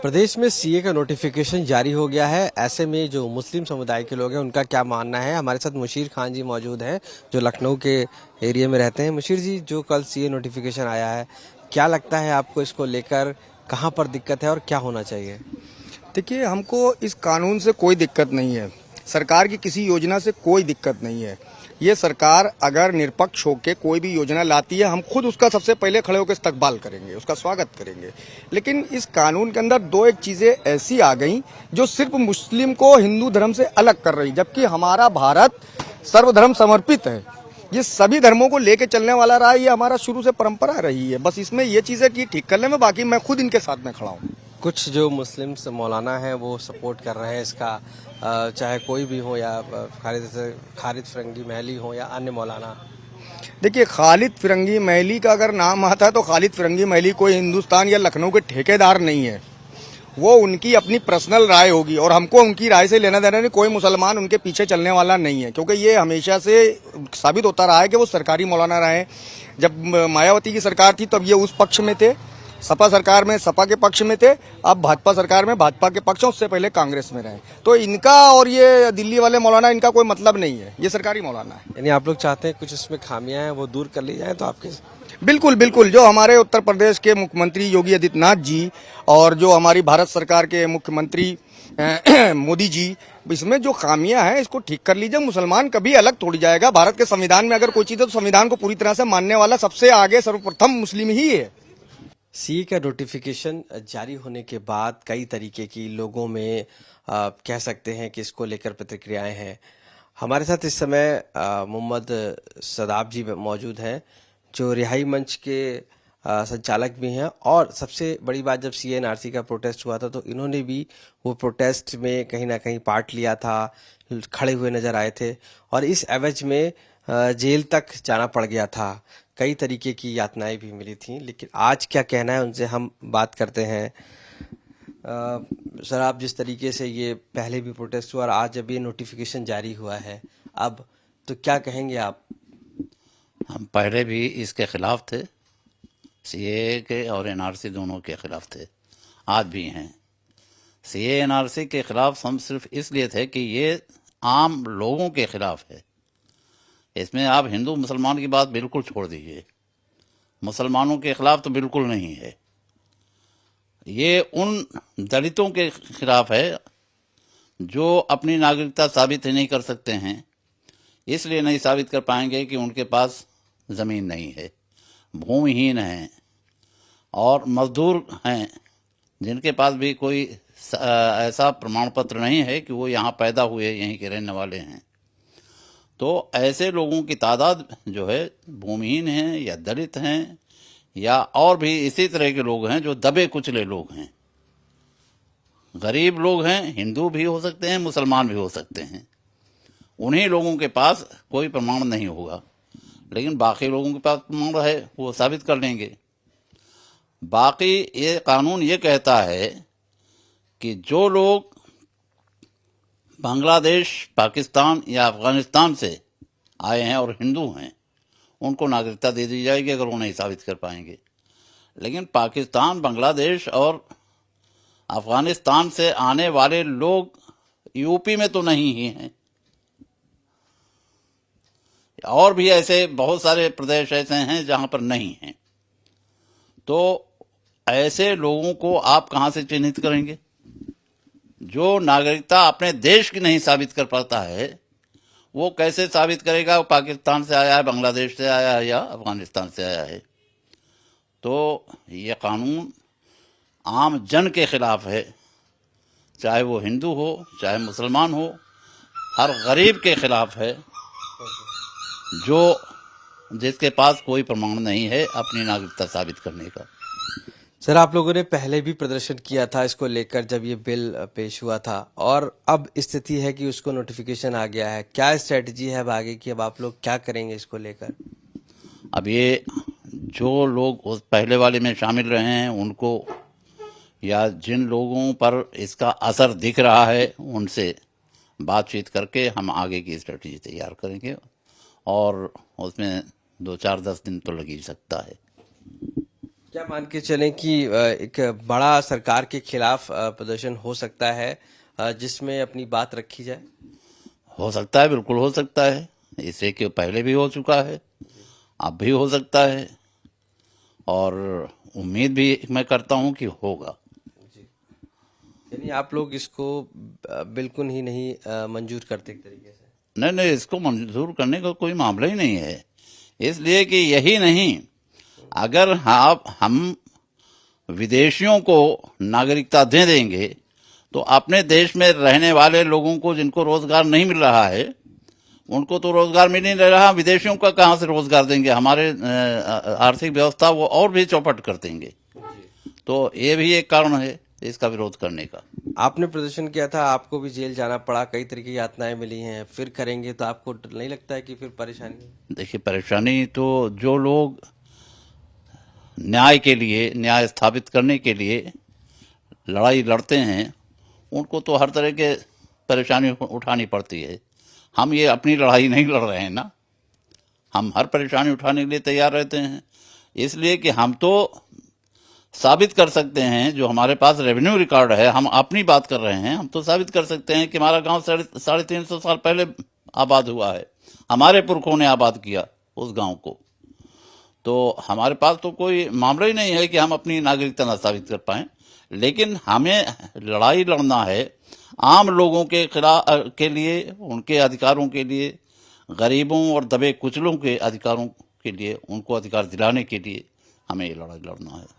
प्रदेश में सीए का नोटिफिकेशन जारी हो गया है। ऐसे में जो मुस्लिम समुदाय के लोग हैं उनका क्या मानना है, हमारे साथ मुशीर खान जी मौजूद हैं जो लखनऊ के एरिया में रहते हैं। मुशीर जी, जो कल सीए नोटिफिकेशन आया है, क्या लगता है आपको इसको लेकर, कहाँ पर दिक्कत है और क्या होना चाहिए? देखिए, हमको इस कानून से कोई दिक्कत नहीं है। सरकार की किसी योजना से कोई दिक्कत नहीं है। ये सरकार अगर निरपक्ष होकर कोई भी योजना लाती है, हम खुद उसका सबसे पहले खड़े होकर इस्तकबाल करेंगे, उसका स्वागत करेंगे। लेकिन इस कानून के अंदर दो एक चीजें ऐसी आ गई जो सिर्फ मुस्लिम को हिंदू धर्म से अलग कर रही, जबकि हमारा भारत सर्वधर्म समर्पित है। ये सभी धर्मों को लेके चलने वाला रहा है, ये हमारा शुरू से परंपरा रही है। बस इसमें ये चीजें कि ठीक करने में, बाकी मैं खुद इनके साथ में खड़ा हूँ। कुछ जो मुस्लिम मौलाना हैं वो सपोर्ट कर रहे हैं इसका, चाहे कोई भी हो, या खालिद फिरंगी महली हो या अन्य मौलाना। देखिए, खालिद फिरंगी महली का अगर नाम आता है तो खालिद फिरंगी महली कोई हिंदुस्तान या लखनऊ के ठेकेदार नहीं है। वो उनकी अपनी पर्सनल राय होगी और हमको उनकी राय से लेना देना नहीं। कोई मुसलमान उनके पीछे चलने वाला नहीं है, क्योंकि ये हमेशा से साबित होता रहा है कि वो सरकारी मौलाना रहे। जब मायावती की सरकार थी तब ये उस पक्ष में थे, सपा सरकार में सपा के पक्ष में थे, अब भाजपा सरकार में भाजपा के पक्ष में, उससे पहले कांग्रेस में रहे। तो इनका और ये दिल्ली वाले मौलाना, इनका कोई मतलब नहीं है। ये सरकारी मौलाना है। यानी आप लोग चाहते हैं कुछ इसमें खामियां हैं वो दूर कर ली जाए, तो आपके बिल्कुल बिल्कुल। जो हमारे उत्तर प्रदेश के मुख्यमंत्री योगी आदित्यनाथ जी और जो हमारी भारत सरकार के मुख्यमंत्री मोदी जी, इसमें जो खामियां हैं इसको ठीक कर लीजिए। मुसलमान कभी अलग तोड़ जाएगा। भारत के संविधान में अगर कोई चीज है तो संविधान को पूरी तरह से मानने वाला सबसे आगे सर्वप्रथम मुस्लिम ही है। सी का नोटिफिकेशन जारी होने के बाद कई तरीके की लोगों में कह सकते हैं कि इसको लेकर प्रतिक्रियाएं हैं। हमारे साथ इस समय मोहम्मद सदाब जी मौजूद हैं जो रिहाई मंच के संचालक भी हैं, और सबसे बड़ी बात, जब सीएनआरसी का प्रोटेस्ट हुआ था तो इन्होंने भी वो प्रोटेस्ट में कहीं ना कहीं पार्ट लिया था, खड़े हुए नजर आए थे, और इस एवज में जेल तक जाना पड़ गया था। कई तरीके की यातनाएं भी मिली थी। लेकिन आज क्या कहना है उनसे हम बात करते हैं। सर, आप जिस तरीके से ये पहले भी प्रोटेस्ट हुआ और आज जब ये नोटिफिकेशन जारी हुआ है, अब तो क्या कहेंगे आप? हम पहले भी इसके खिलाफ थे, सीए के और एनआरसी दोनों के खिलाफ थे, आज भी हैं। सीए एनआरसी के खिलाफ हम सिर्फ इसलिए थे कि ये आम लोगों के खिलाफ है। इसमें आप हिंदू मुसलमान की बात बिल्कुल छोड़ दीजिए, मुसलमानों के खिलाफ तो बिल्कुल नहीं है। ये उन दलितों के खिलाफ है जो अपनी नागरिकता साबित ही नहीं कर सकते हैं, इसलिए नहीं साबित कर पाएंगे कि उनके पास ज़मीन नहीं है, भूमिहीन हैं और मजदूर हैं, जिनके पास भी कोई ऐसा प्रमाण पत्र नहीं है कि वो यहाँ पैदा हुए, यहीं के रहने वाले हैं। तो ऐसे लोगों की तादाद जो है, भूमिहीन हैं या दलित हैं या और भी इसी तरह के लोग हैं जो दबे कुचले लोग हैं, गरीब लोग हैं, हिंदू भी हो सकते हैं, मुसलमान भी हो सकते हैं। उन्हीं लोगों के पास कोई प्रमाण नहीं होगा, लेकिन बाकी लोगों के पास प्रमाण है, वो साबित कर लेंगे। बाकी ये कानून ये कहता है कि जो लोग बांग्लादेश, पाकिस्तान या अफगानिस्तान से आए हैं और हिंदू हैं, उनको नागरिकता दे दी जाएगी अगर वो नहीं साबित कर पाएंगे। लेकिन पाकिस्तान, बांग्लादेश और अफगानिस्तान से आने वाले लोग यूपी में तो नहीं ही हैं, और भी ऐसे बहुत सारे प्रदेश ऐसे हैं जहां पर नहीं हैं। तो ऐसे लोगों को आप कहां से चिन्हित करेंगे? जो नागरिकता अपने देश की नहीं साबित कर पाता है, वो कैसे साबित करेगा वो पाकिस्तान से आया है, बांग्लादेश से आया है या अफगानिस्तान से आया है? तो ये कानून आम जन के खिलाफ है, चाहे वो हिंदू हो चाहे मुसलमान हो, हर गरीब के खिलाफ है जो जिसके पास कोई प्रमाण नहीं है अपनी नागरिकता साबित करने का। सर, आप लोगों ने पहले भी प्रदर्शन किया था इसको लेकर जब ये बिल पेश हुआ था, और अब स्थिति है कि उसको नोटिफिकेशन आ गया है। क्या स्ट्रेटजी है अब आगे की? अब आप लोग क्या करेंगे इसको लेकर? अब ये जो लोग उस पहले वाले में शामिल रहे हैं उनको, या जिन लोगों पर इसका असर दिख रहा है, उनसे बातचीत करके हम आगे की स्ट्रेटजी तैयार करेंगे, और उसमें 2-4-10 दिन तो लग ही सकता है। क्या मान के चलें कि एक बड़ा सरकार के खिलाफ प्रदर्शन हो सकता है जिसमें अपनी बात रखी जाए? हो सकता है, बिल्कुल हो सकता है। इससे कि पहले भी हो चुका है, अब भी हो सकता है, और उम्मीद भी मैं करता हूं कि होगा। यानी आप लोग इसको बिल्कुल ही नहीं मंजूर करते एक तरीके से? नहीं नहीं, इसको मंजूर करने का कोई मामला ही नहीं है। इसलिए कि यही नहीं, अगर हम विदेशियों को नागरिकता दे देंगे तो अपने देश में रहने वाले लोगों को जिनको रोजगार नहीं मिल रहा है उनको तो रोजगार मिल नहीं रहा, विदेशियों का कहां से रोजगार देंगे? हमारे आर्थिक व्यवस्था वो और भी चौपट कर देंगे। तो ये भी एक कारण है इसका विरोध करने का। आपने प्रदर्शन किया था, आपको भी जेल जाना पड़ा, कई तरह की यातनाएं मिली हैं, फिर करेंगे तो आपको नहीं लगता है कि फिर परेशानी? देखिए, परेशानी तो जो लोग न्याय के लिए, न्याय स्थापित करने के लिए लड़ाई लड़ते हैं उनको तो हर तरह के परेशानी उठानी पड़ती है। हम ये अपनी लड़ाई नहीं लड़ रहे हैं ना, हम हर परेशानी उठाने के लिए तैयार रहते हैं। इसलिए कि हम तो साबित कर सकते हैं, जो हमारे पास रेवेन्यू रिकॉर्ड है, हम अपनी बात कर रहे हैं, हम तो साबित कर सकते हैं कि हमारा गांव 350 साल पहले आबाद हुआ है, हमारे पुरखों ने आबाद किया उस गांव को। तो हमारे पास तो कोई मामला ही नहीं है कि हम अपनी नागरिकता न साबित कर पाए। लेकिन हमें लड़ाई लड़ना है आम लोगों के खिलाफ के लिए, उनके अधिकारों के लिए, गरीबों और दबे कुचलों के अधिकारों के लिए, उनको अधिकार दिलाने के लिए हमें ये लड़ाई लड़ना है।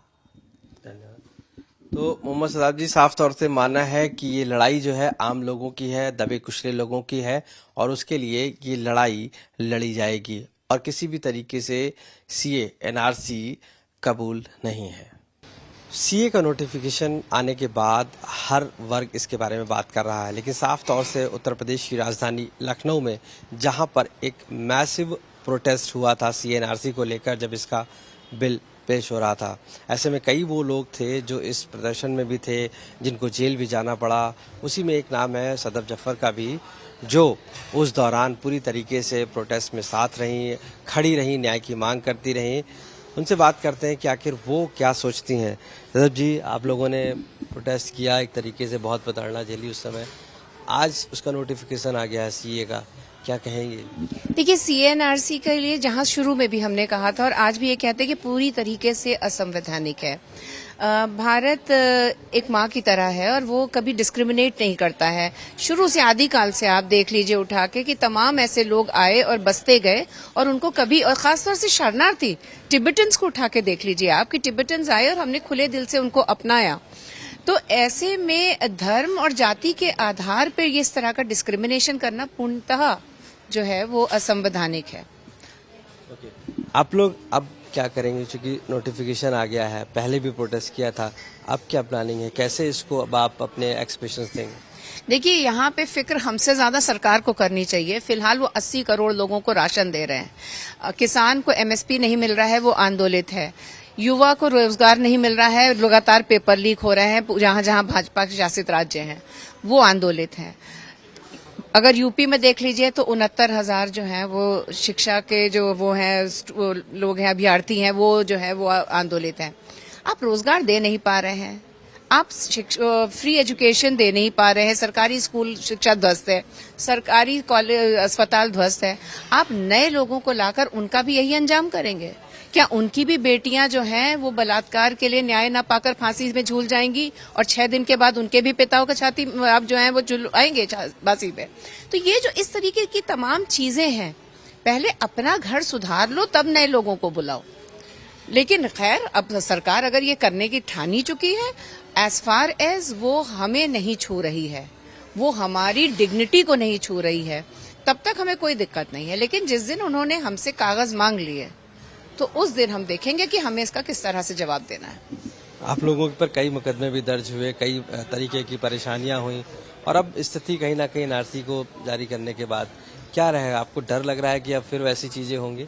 तो मोहम्मद सदाब जी, साफ तौर से मानना है कि ये लड़ाई जो है आम लोगों की है, दबे कुचले लोगों की है, और उसके लिए ये लड़ाई लड़ी जाएगी और किसी भी तरीके से सीए एनआरसी कबूल नहीं है। सीए का नोटिफिकेशन आने के बाद हर वर्ग इसके बारे में बात कर रहा है, लेकिन साफ तौर से उत्तर प्रदेश की राजधानी लखनऊ में जहां पर एक मैसिव प्रोटेस्ट हुआ था सीए एनआरसी को लेकर, जब इसका बिल पेश हो रहा था, ऐसे में कई वो लोग थे जो इस प्रदर्शन में भी थे, जिनको जेल भी जाना पड़ा। उसी में एक नाम है सदफ जफर का भी, जो उस दौरान पूरी तरीके से प्रोटेस्ट में साथ रही, खड़ी रही, न्याय की मांग करती रही। उनसे बात करते हैं कि आखिर वो क्या सोचती हैं। सदफ जी, आप लोगों ने प्रोटेस्ट किया, एक तरीके से बहुत प्रताड़ना झेली उस समय, आज उसका नोटिफिकेशन आ गया है सीए का, क्या कहेंगे? देखिए, सीएनआरसी के लिए जहां शुरू में भी हमने कहा था और आज भी ये कहते हैं कि पूरी तरीके से असंवैधानिक है। भारत एक माँ की तरह है और वो कभी डिस्क्रिमिनेट नहीं करता है। शुरू से, आदिकाल से आप देख लीजिए उठा के कि तमाम ऐसे लोग आए और बसते गए और उनको कभी, और खासतौर से शरणार्थी टिबेटन्स को उठा के देख लीजिए आप कि टिबेटन्स आए और हमने खुले दिल से उनको अपनाया। तो ऐसे में धर्म और जाति के आधार पर इस तरह का डिस्क्रिमिनेशन करना पूर्णतः जो है वो असंवैधानिक है। आप लोग अब क्या करेंगे, क्योंकि नोटिफिकेशन आ गया है, पहले भी प्रोटेस्ट किया था, अब क्या प्लानिंग है, कैसे इसको अब आप अपने एक्सप्रेशंस देंगे? देखिए, यहाँ पे फिक्र हमसे ज्यादा सरकार को करनी चाहिए। फिलहाल वो 80 करोड़ लोगों को राशन दे रहे हैं, किसान को एमएसपी नहीं मिल रहा है, वो आंदोलित है, युवा को रोजगार नहीं मिल रहा है, लगातार पेपर लीक हो रहे हैं, जहां जहां भाजपा के शासित राज्य हैं वो आंदोलित हैं। अगर यूपी में देख लीजिए तो 69,000 जो हैं वो शिक्षा के जो वो हैं लोग हैं, अभ्यर्थी हैं, वो जो है वो आंदोलित हैं। आप रोजगार दे नहीं पा रहे हैं, आप फ्री एजुकेशन दे नहीं पा रहे हैं, सरकारी स्कूल शिक्षा ध्वस्त है, सरकारी कॉलेज अस्पताल ध्वस्त है। आप नए लोगों को लाकर उनका भी यही अंजाम करेंगे? क्या उनकी भी बेटियां जो हैं वो बलात्कार के लिए न्याय ना पाकर फांसी में झूल जाएंगी और 6 दिन के बाद उनके भी पिताओं का छाती अब जो है वो आएंगे फांसी पे? तो ये जो इस तरीके की तमाम चीजें हैं, पहले अपना घर सुधार लो तब नए लोगों को बुलाओ। लेकिन खैर, अब सरकार अगर ये करने की ठानी चुकी है, एज फार एज वो हमें नहीं छू रही है, वो हमारी डिग्निटी को नहीं छू रही है, तब तक हमें कोई दिक्कत नहीं है। लेकिन जिस दिन उन्होंने हमसे कागज मांग लिए तो उस दिन हम देखेंगे कि हमें इसका किस तरह से जवाब देना है। आप लोगों पर कई मुकदमे भी दर्ज हुए, कई तरीके की परेशानियां हुई, और अब स्थिति कहीं ना कहीं एनआरसी को जारी करने के बाद क्या रहेगा? आपको डर लग रहा है कि अब फिर वैसी चीजें होंगी?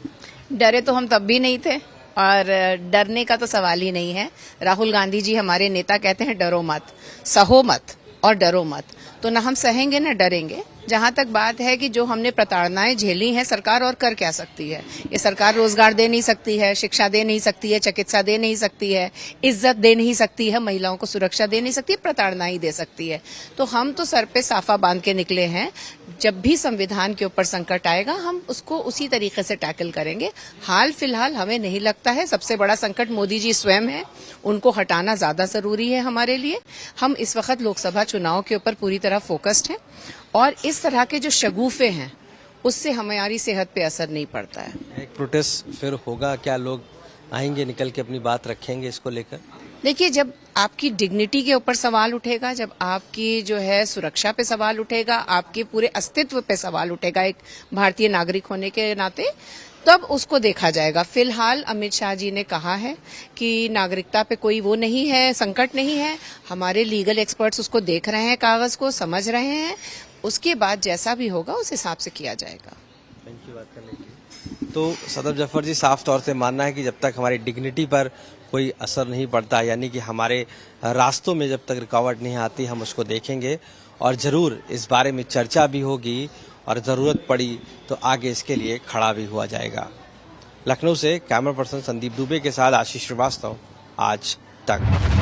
डरे तो हम तब भी नहीं थे और डरने का तो सवाल ही नहीं है। राहुल गांधी जी हमारे नेता कहते हैं डरो मत, सहो मत और डरो मत। तो ना हम सहेंगे ना डरेंगे। जहां तक बात है कि जो हमने प्रताड़नाएं झेली हैं, सरकार और कर क्या सकती है? ये सरकार रोजगार दे नहीं सकती है, शिक्षा दे नहीं सकती है, चिकित्सा दे नहीं सकती है, इज्जत दे नहीं सकती है, महिलाओं को सुरक्षा दे नहीं सकती है, प्रताड़ना ही दे सकती है। तो हम तो सर पे साफा बांध के निकले हैं। जब भी संविधान के ऊपर संकट आएगा, हम उसको उसी तरीके से टैकल करेंगे। हाल फिलहाल हमें नहीं लगता है सबसे बड़ा संकट मोदी जी स्वयं है, उनको हटाना ज्यादा जरूरी है हमारे लिए। हम इस वक्त लोकसभा चुनाव के ऊपर पूरी तरह फोकस्ड हैं और इस तरह के जो शगुफे हैं उससे हमारी सेहत पे असर नहीं पड़ता है। एक प्रोटेस्ट फिर होगा, क्या लोग आएंगे, निकल के अपनी बात रखेंगे इसको लेकर? देखिए, जब आपकी डिग्निटी के ऊपर सवाल उठेगा, जब आपकी जो है सुरक्षा पे सवाल उठेगा, आपके पूरे अस्तित्व पे सवाल उठेगा एक भारतीय नागरिक होने के नाते, तब उसको देखा जाएगा। फिलहाल अमित शाह जी ने कहा है कि नागरिकता पे कोई वो नहीं है, संकट नहीं है। हमारे लीगल एक्सपर्ट्स उसको देख रहे हैं, कागज को समझ रहे हैं। उसके बाद जैसा भी होगा उस हिसाब से किया जाएगा। थैंक यू बात करने के लिए। तो सदर जफर जी, साफ तौर से मानना है कि जब तक हमारी डिग्निटी पर कोई असर नहीं पड़ता, यानी कि हमारे रास्तों में जब तक रुकावट नहीं आती, हम उसको देखेंगे और जरूर इस बारे में चर्चा भी होगी और जरूरत पड़ी तो आगे इसके लिए खड़ा भी हुआ जाएगा। लखनऊ से कैमरा पर्सन संदीप दुबे के साथ आशीष श्रीवास्तव, आज तक।